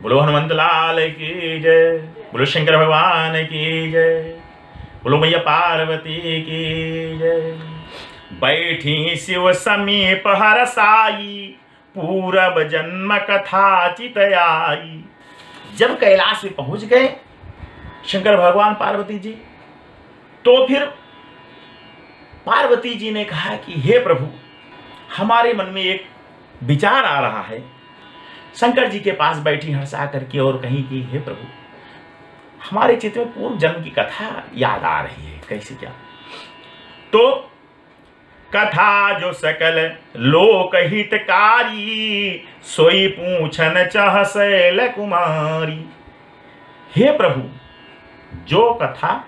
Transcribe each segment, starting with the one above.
बोलो हनुमंत लाल की जय, बोलो शंकर भगवान की जय, बोलो मैया पार्वती की जय। बैठी शिव समीप हरसाई, पूरब जन्म कथा चित आई। जब कैलाश में पहुंच गए शंकर भगवान पार्वती जी, तो फिर पार्वती जी ने कहा कि हे प्रभु, हमारे मन में एक विचार आ रहा है। शंकर जी के पास बैठी हंसा करके और कहीं कि हे प्रभु, हमारे चित्त में पूर्व जन्म की कथा याद आ रही है, कैसे क्या? तो कथा जो सकल लोक हितकारी, सोई पूछन चाह शैल कुमारी। हे प्रभु, जो कथा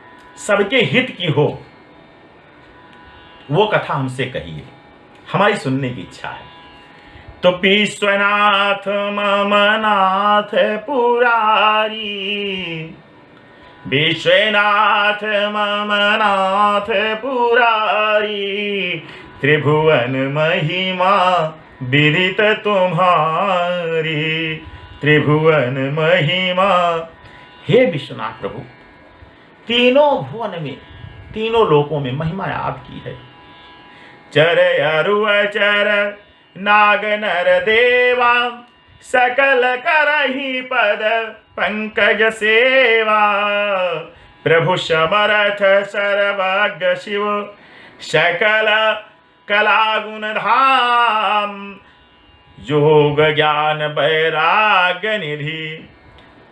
सबके हित की हो वो कथा हमसे कहिए, हमारी सुनने की इच्छा है। तो विश्वनाथ मम नाथ पुरारी, विश्वनाथ मम नाथ पुरारी, त्रिभुवन महिमा विदित तुम्हारी, त्रिभुवन महिमा। हे विश्वनाथ प्रभु, तीनों भुवन में, तीनों लोकों में महिमा आपकी है। चर अरु अचर नाग नर देवा, सकल करहि पद पंकज सेवा। प्रभु समर्थ सर्वज्ञ शिव, सकल कला गुण धाम। योग ज्ञान वैराग्य निधि,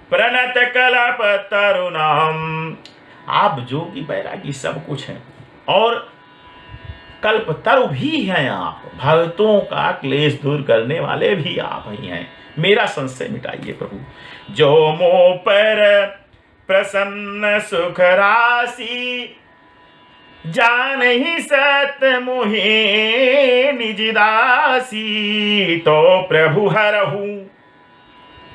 प्रणत कलप तरुणाम। आप जोगी वैरागी सब कुछ हैं और कल्प तरु भी हैं। आप भक्तों का क्लेश दूर करने वाले भी आप ही हैं। मेरा संशय मिटाइए प्रभु। जो मोह पर प्रसन्न सुख राशि, जान ही सत मोहे निज दासी। तो प्रभु हरहु,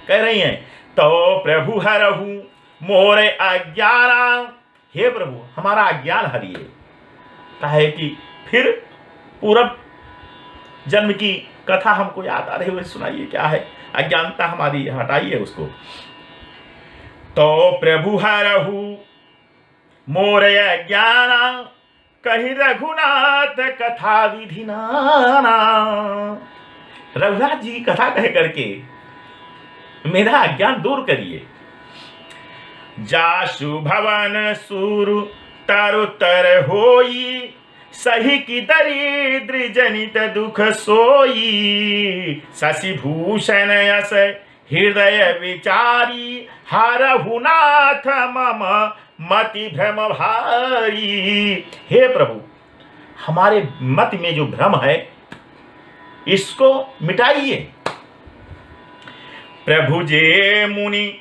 कह रही हैं, तो प्रभु हरहु मोरे अज्ञान। हे प्रभु, हमारा अज्ञान हरिए। कहे कि फिर पूरब जन्म की कथा हमको याद आ रही है, सुनाइए क्या है, अज्ञानता हमारी हटाइए उसको। तो प्रभु हरहु मोरे अज्ञान, कही रघुनाथ कथा विधि नाना। रघुनाथ जी की कथा कह करके मेरा अज्ञान दूर करिए। जासु भवन सुरु तरुतर होई, सही की दरिद्र जनित दुख सोई। शशि भूषण यस हृदय विचारी, हरहु नाथ मम मति भ्रम भारी। हे प्रभु, हमारे मत में जो भ्रम है इसको मिटाइए। प्रभु जे मुनि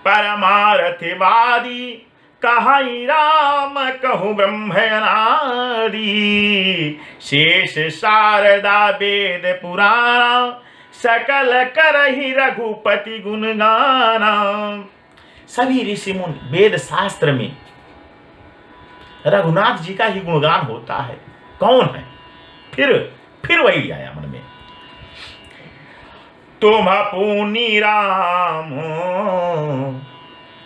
परमार्थवादी, कहाई राम कहूँ ब्रह्मनादि। शेष शारदा वेद पुराण, सकल करहि रघुपति गुण गाना। सभी ऋषि मुनि वेद शास्त्र में रघुनाथ जी का ही गुणगान होता है। कौन है? फिर वही आया मन में। तुम पुनि राम,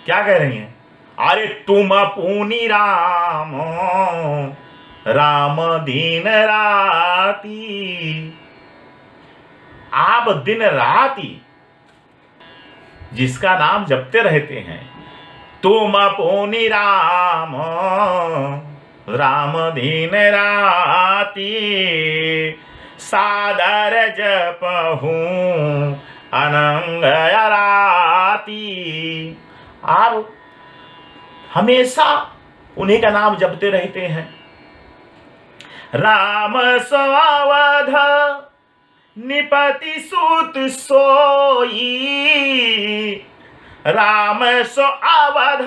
क्या कह रही हैं? अरे तुम पुनि राम, राम दिन राती। आप दिन राती जिसका नाम जपते रहते हैं, तुम पुनि राम, राम दिन राती। सादर जपहूं अनंग राती। आप हमेशा उन्हीं का नाम जपते रहते हैं। राम स्वावध निपति सूत सोई, राम स्वावध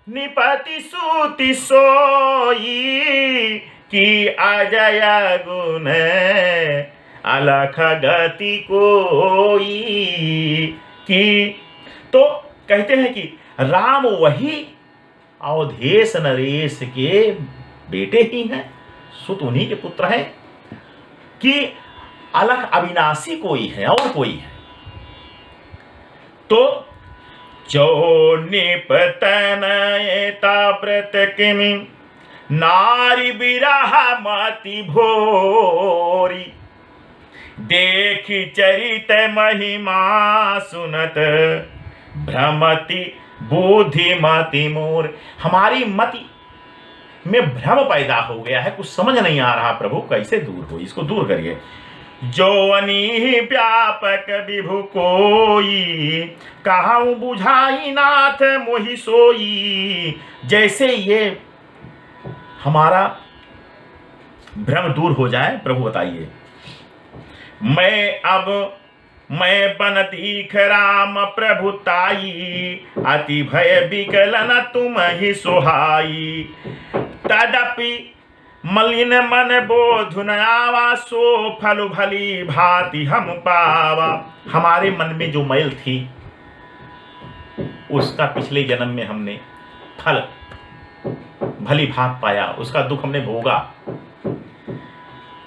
निपति सूत सोई। कि अजय गुण अलख गति कोई। कि तो कहते हैं कि राम वही अवधेश नरेश के बेटे ही हैं, सुत उन्हीं के पुत्र हैं। कि अलख अविनाशी कोई है और कोई है। तो जो निपतनयता व्रत किमि नारी बिरह मति भोरी, देखी चरित महिमा सुनत भ्रमति बुद्धिमति मोर। हमारी मति में भ्रम पैदा हो गया है, कुछ समझ नहीं आ रहा प्रभु कैसे दूर हो, इसको दूर करिए। जो अनी व्यापक विभु कोई, कहाऊ बुझाई नाथ मोहि सोई। जैसे ये हमारा भ्रम दूर हो जाए प्रभु बताइए। मैं बन दीख राम प्रभुताई, अति भय विकलन तुम ही सुहाई। तदपि मलिन मन बोध न आवा, सो फल भली भांति हम पावा। हमारे मन में जो मैल थी उसका पिछले जन्म में हमने फल भली भांत पाया, उसका दुख हमने भोगा।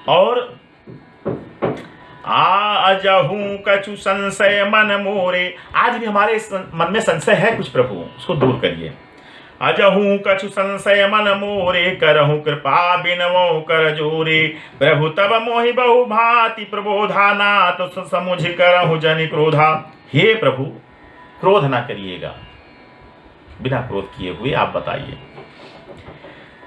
और आजहू कछु संशय मन मोरे, आज भी हमारे मन में संशय है कुछ प्रभु, उसको दूर करिए। अजहू कछु संशय मन मोरे, करहु कृपा बिनवो कर जोरे। प्रभु तब मोहि बहु भांति प्रबोधा, ना तो समुझ करहु जनि क्रोधा। हे प्रभु क्रोध ना करिएगा, बिना क्रोध किए हुए आप बताइए।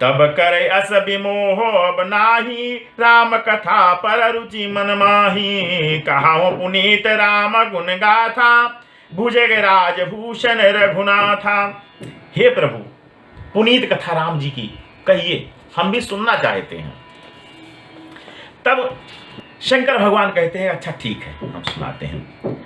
तब करे अस विमोह अब नाही, राम कथा पर रुचि मन माही। कहाओ पुनीत राम गुण गाथा, भुजग राजभूषण रघुनाथा। हे प्रभु पुनीत कथा राम जी की कहिए, हम भी सुनना चाहते हैं। तब शंकर भगवान कहते हैं अच्छा ठीक है हम सुनाते हैं।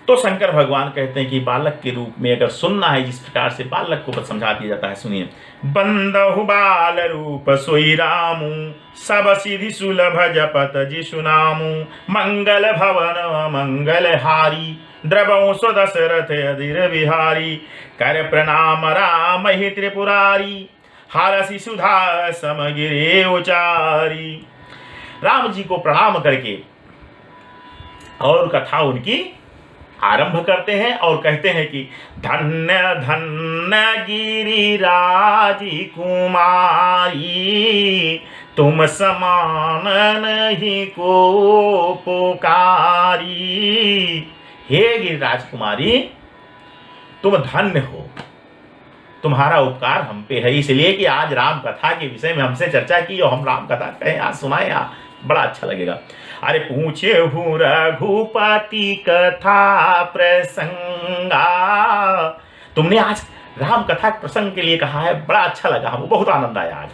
तो शंकर भगवान कहते हैं कि बालक के रूप में अगर सुनना है, जिस प्रकार से बालक को समझा दिया जाता है, सुनिए। बंदहु बाल रूप सोई रामू, सब सिद्धि सुलभ जपत जिसु नामू। मंगल भवन मंगल हारी, द्रवौ सो दशरथ अधीर बिहारी। कर प्रणाम राम ही त्रिपुरारी, हारसी सुधा समगिरे उचारी। राम जी को प्रणाम करके और कथा उनकी आरंभ करते हैं और कहते हैं कि धन्य धन्य गिरिराज कुमारी, तुम समान नहीं को पुकारी। हे गिरिराज कुमारी तुम धन्य हो, तुम्हारा उपकार हम पे है, इसलिए कि आज राम कथा के विषय में हमसे चर्चा की और हम राम कथा कहें, आज सुनाए, बड़ा अच्छा लगेगा। अरे पूछे हूँ रघुपति कथा प्रसंगा, तुमने आज राम कथा प्रसंग के लिए कहा है, बड़ा अच्छा लगा, हमको बहुत आनंद आया आज।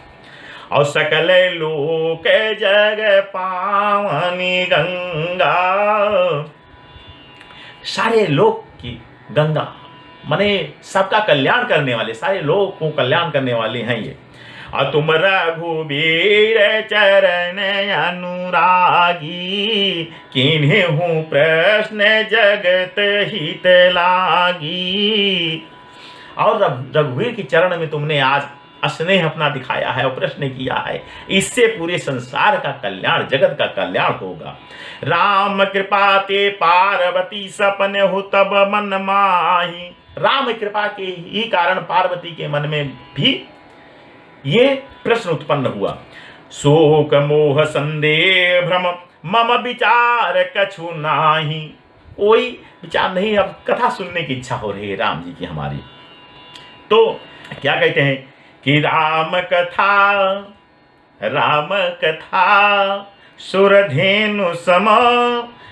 और सकल लोक जग पावनी गंगा, सारे लोक की गंगा माने सबका कल्याण करने वाले, सारे लोग को कल्याण करने वाले हैं ये। और तुम रघुबीर चरण अनुरागी, किन्हीं हूँ प्रश्न जगत हित लागी। और रघुवीर के चरण में तुमने आज स्नेह अपना दिखाया है और प्रश्न किया है, इससे पूरे संसार का कल्याण, जगत का कल्याण होगा। राम कृपा ते पार्वती सपन हो तब मन माही, राम कृपा के ही कारण पार्वती के मन में भी ये प्रश्न उत्पन्न हुआ। शोक मोह संदेह भ्रम मम विचार कछु नाही, कोई विचार नहीं, अब कथा सुनने की इच्छा हो रही है राम जी की हमारी। तो क्या कहते हैं कि राम कथा सुरधेनु सम,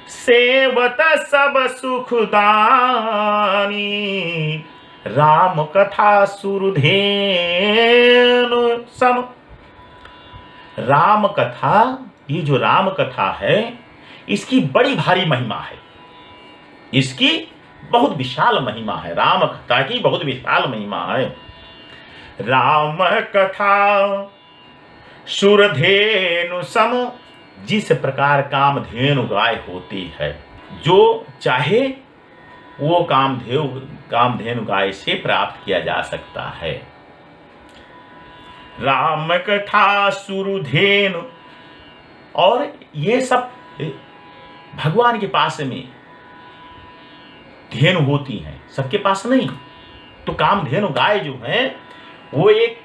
सेवत सब सुखदानी। राम कथा सुरधेनु सम, राम कथा, ये जो राम कथा है इसकी बड़ी भारी महिमा है, इसकी बहुत विशाल महिमा है, राम कथा की बहुत विशाल महिमा है। राम कथा सुरधेनु सम, जिस प्रकार कामधेनु गाय होती है, जो चाहे वो कामधेनु गाय से प्राप्त किया जा सकता है। राम कथा सुरधेनु, और ये सब भगवान के पास में धेनु होती हैं, सबके पास नहीं। तो कामधेनु गाय जो है वो एक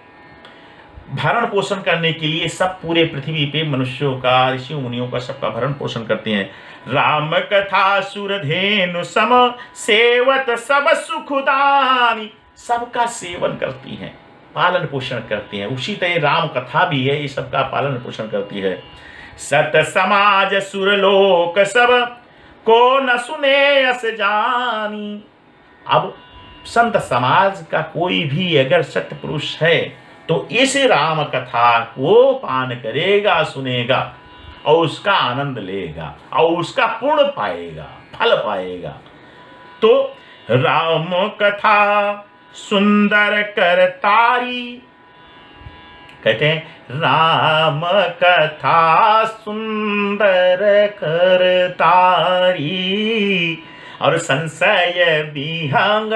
भरण पोषण करने के लिए सब पूरे पृथ्वी पे मनुष्यों का, ऋषि मुनियों का, सबका भरण पोषण करते हैं। राम कथा सुरधेनु सम सेवत सब सुखदानी, सबका सेवन करती हैं, पालन पोषण करती हैं। उसी तरह राम कथा भी है, ये सबका पालन पोषण करती है। सत समाज सुरलोक सब को न सुने अस जानी। अब संत समाज का कोई भी अगर सत्य पुरुष है तो इस राम कथा को पान करेगा, सुनेगा और उसका आनंद लेगा और उसका पुण्य पाएगा, फल पाएगा। तो राम कथा सुंदर करतारी, कहते हैं राम कथा सुंदर करतारी और संशय विहंग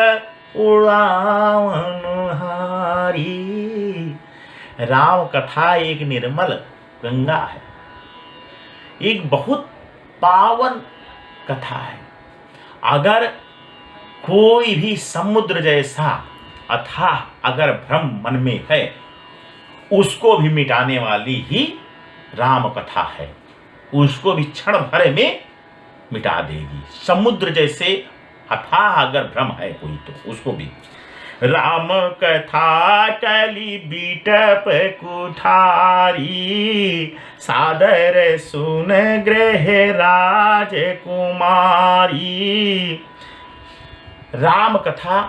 उड़ावन हारी। राम कथा एक निर्मल गंगा है, एक बहुत पावन कथा है। अगर कोई भी समुद्र जैसा अथाह अगर भ्रम मन में है, उसको भी मिटाने वाली ही राम कथा है, उसको भी क्षण भर में मिटा देगी। समुद्र जैसे अथाह अगर भ्रम है कोई तो उसको भी। राम कथा कली बीटप कुठारी सादर सुन गृह राजकुमारी। राम कथा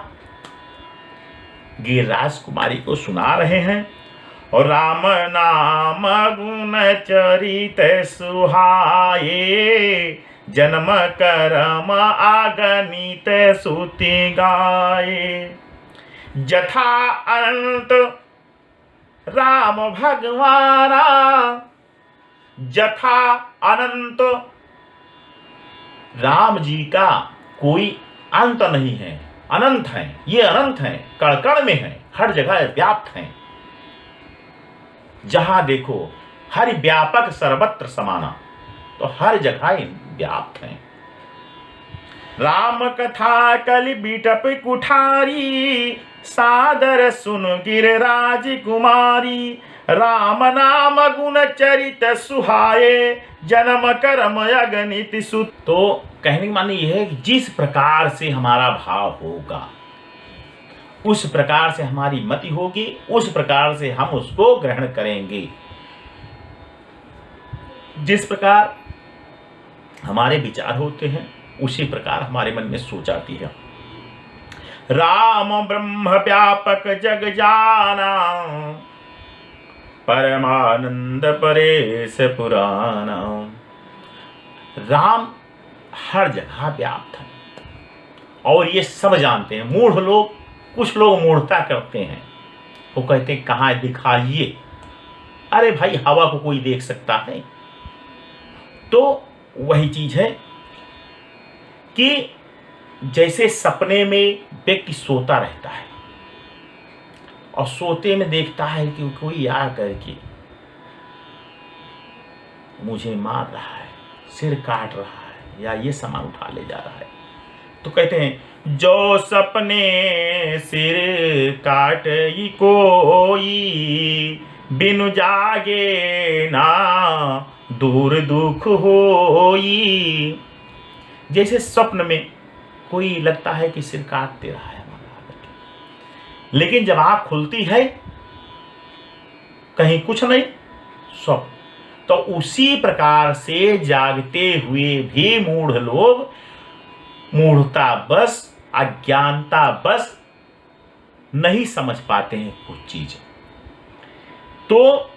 गिरिराज कुमारी को सुना रहे हैं और राम नाम गुण चरित सुहाए जन्म करम आगनित सुति गाए। जथा अनंत राम भगवाना, जथा अनंत राम जी का कोई अंत नहीं है, अनंत है, ये अनंत है, कण कण में है, हर जगह व्याप्त है। जहां देखो हर व्यापक सर्वत्र समाना, तो हर जगह व्याप्त है। राम कथा कलि बीटप कुठारी सादर सुन गिरिराज कुमारी। राम नाम गुण चरित सुहाए जन्म कर्म अगणित सुत। तो कहने की माने यह है कि जिस प्रकार से हमारा भाव होगा उस प्रकार से हमारी मति होगी, उस प्रकार से हम उसको ग्रहण करेंगे। जिस प्रकार हमारे विचार होते हैं उसी प्रकार हमारे मन में सोच आती है। राम ब्रह्म व्यापक जग जाना परमानंद परेश पुराना। राम हर जगह व्याप्त है और ये सब जानते हैं। मूढ़ लोग, कुछ लोग मूढ़ता करते हैं, वो कहते हैं कहाँ दिखाइए। अरे भाई हवा को कोई देख सकता है। तो वही चीज है कि जैसे सपने में व्यक्ति सोता रहता है और सोते में देखता है कि कोई आ करके मुझे मार रहा है, सिर काट रहा है या ये सामान उठा ले जा रहा है, तो कहते हैं जो सपने सिर काट कोई बिनु जागे ना दूर दुख होई। जैसे स्वप्न में कोई लगता है कि सिर काट दे रहा है हमारा, लेकिन जब आँख खुलती है कहीं कुछ नहीं, स्वप्न। तो उसी प्रकार से जागते हुए भी मूढ़ लोग मूढ़ता बस, अज्ञानता बस नहीं समझ पाते हैं कुछ चीज। तो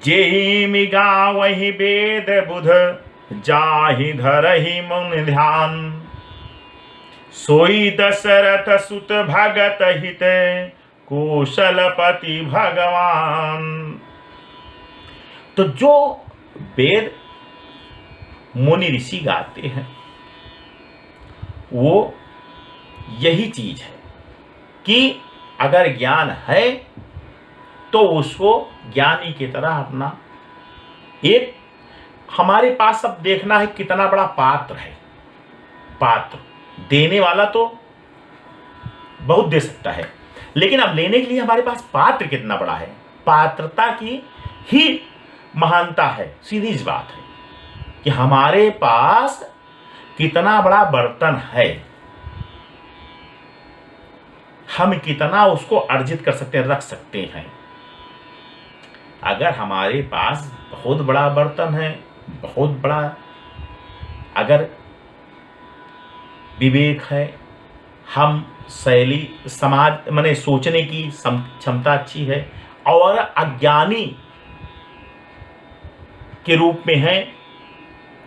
जेहि मिगा वही वेद बुध जाहि धरहि मन ध्यान। सोई दशरथ सुत भगत हित कौशलपति भगवान। तो जो वेद मुनि ऋषि गाते हैं वो यही चीज है कि अगर ज्ञान है तो उसको ज्ञानी की तरह अपना एक हमारे पास अब देखना है कितना बड़ा पात्र है। पात्र देने वाला तो बहुत दे सकता है, लेकिन अब लेने के लिए हमारे पास पात्र कितना बड़ा है, पात्रता की ही महानता है। सीधी सी बात है कि हमारे पास कितना बड़ा बर्तन है, हम कितना उसको अर्जित कर सकते हैं, रख सकते हैं। अगर हमारे पास बहुत बड़ा बर्तन है, बहुत बड़ा अगर विवेक है, हम शैली समाज माने सोचने की क्षमता अच्छी है और अज्ञानी के रूप में है,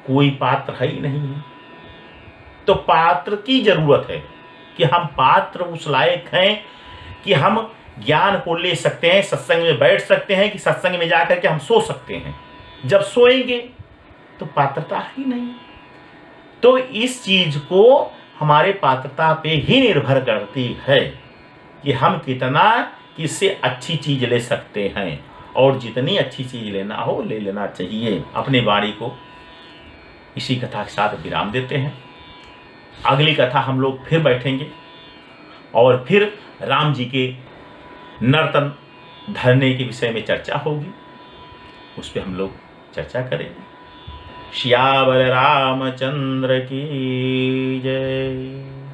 कोई पात्र है ही नहीं है, तो पात्र की जरूरत है कि हम पात्र उस लायक हैं कि हम ज्ञान को ले सकते हैं, सत्संग में बैठ सकते हैं, कि सत्संग में जाकर के हम सो सकते हैं। जब सोएंगे तो पात्रता ही नहीं। तो इस चीज को हमारे पात्रता पे ही निर्भर करती है कि हम कितना किससे अच्छी चीज ले सकते हैं, और जितनी अच्छी चीज लेना हो ले लेना चाहिए। अपनी वाणी को इसी कथा के साथ विराम देते हैं। अगली कथा हम लोग फिर बैठेंगे और फिर राम जी के नर्तन धरने के विषय में चर्चा होगी, उस पर हम लोग चर्चा करेंगे। श्यावर रामचंद्र की जय।